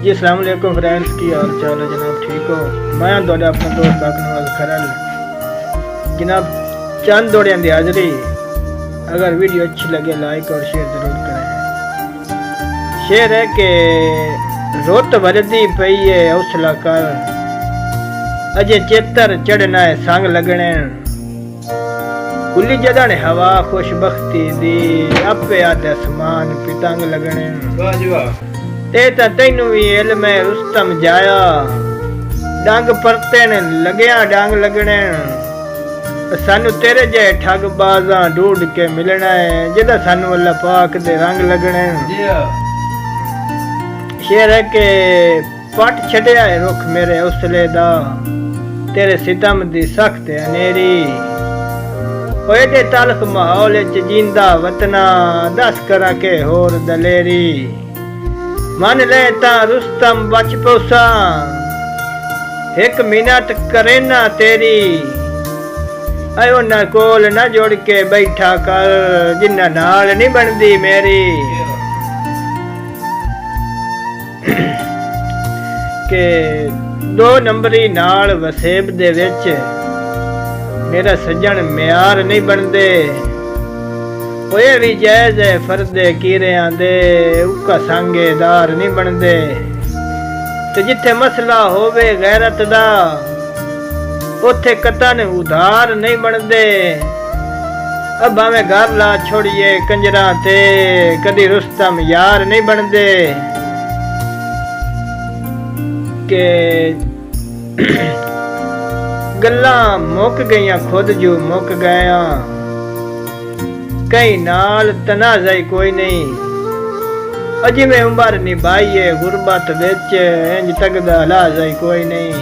जी अस्सलाम वालेकुम फ्रेंड्स, की हाल चाल है जनाब? ठीक हो? मैं थोड़ा अपना दोस्त नवाज खरल जनाब। चंद दौड़ियां दी हाजरी। अगर वीडियो अच्छी लगे लाइक और शेयर जरूर करें। शेर है कि रुत भरदी पई है हौसला कर, अजे चेतर चढ़ना है संग लगने, खुली जदन हवा खुशबख्ती दी, आपे आदे आसमान पितंग लगने। ते ता तैनू भी इल्म है रुस्तम जाया, डंग परतेन लग्या डंग लगने। सानू तेरे जे ठग बाजा ढूंढ के मिलना है, जिदा सानू अल्लाह पाक दे रंग लगने। शेर है के पट छड़िया है रुख मेरे हौसले दा, तेरे सितम दी सख्त अनेरी। ओए तलख माहौल च जींदा वतना, दस करा के होर दलेरी। मन ले ता रुस्तम बच पोसा, एक मिनट करे ना तेरी। आयो ना कोल ना जोड़ के बैठा कर, जिन्ना नाल नहीं बनदी मेरी। के दो नंबरी नाल वसेब दे विच मेरा सज्जन म्यार नहीं बनदे। ओए भी जायज है फरदे कीरियां दे, उका संगेदार नहीं बनदे। ते जिथे मसला होवे गैरत दा, उथे कतन उधार नहीं बनदे। अब भावें घर ला छोड़िए कंजरा ते, कदी रुस्तम यार नहीं बनदे। के गल्लां मुक गईयां खुद जो मुक गया, कई नाल तनाज़ा कोई नहीं। अजी में उम्र निभाई है गुरबत विच, इंज तकदा लाजा कोई नहीं।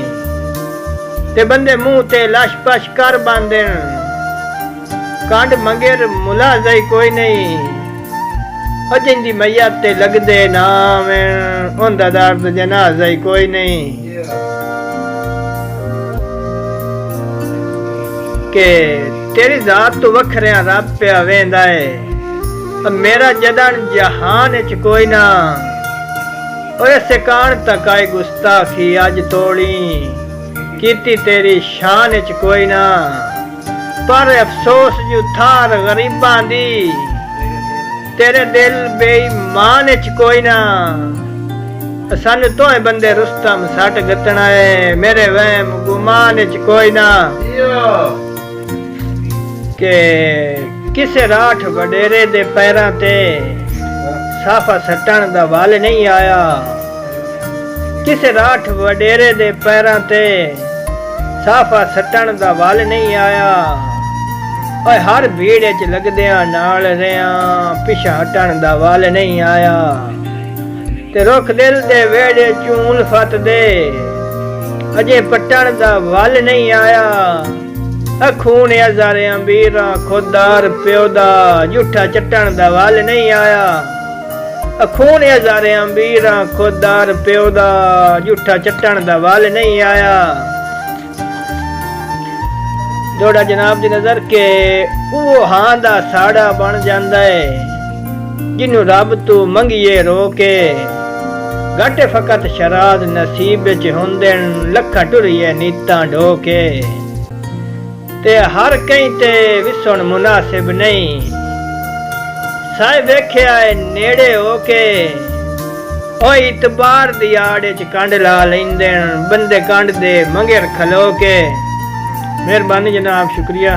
ते बंदे मुंह ते लश पश कर बांधन, कांड मंगेर मुलाजा कोई नहीं। अजिन दी मैयत ते लगदे नाम, उंदा दर्द जनाजा कोई नहीं। के तेरी जात तो वखरिया रब पे वेंदा है, अब मेरा जदन जहान च कोई ना। ओए सिकान तक आए गुस्ताखी अज तोड़ी, कीती तेरी शान च कोई ना। पर अफसोस जू थार गरीबां दी, तेरे दिल बेईमान च कोई ना। सन तोए बंदे रुस्तम सट गतना है, मेरे वहम गुमान च कोई ना। के किसे राठ वडेरे दे पैरां ते साफा सट्टण दा वल नहीं आया। किसे राठ वडेरे दे पैरां ते साफा सट्टण दा वल नहीं आया। ओए हर भीड़ च लगदियां नाल रियां, पिछा हटण दा वल नहीं आया। ते रुख दिल दे वेड़े चूल फत दे, अजे पट्टण दा वल नहीं आया। खून हजारे अंबीरा खुदार प्योदा, झूठा चट्टण दा वल नहीं आया। खून हजारे अंबीरा खुदार प्योदा, झूठा चट्टण दा वल नहीं आया। जोड़ा जनाब दी नजर के वो हां दा साड़ा बन जांदा है, जिन्नू रब तू मंगिए रोके। घट फकत शराद नसीब च हुंदे, लखा टुरिए नीतां ढोके। ते हर कहीं ते विसुण मुनासिब नहीं, साए वेख्या है नेड़े होके। ओ इतबार दी आड़े च कंड ला लैंदे, बंदे कंड दे मंगेर खलो के। मेहरबानी जनाब, शुक्रिया।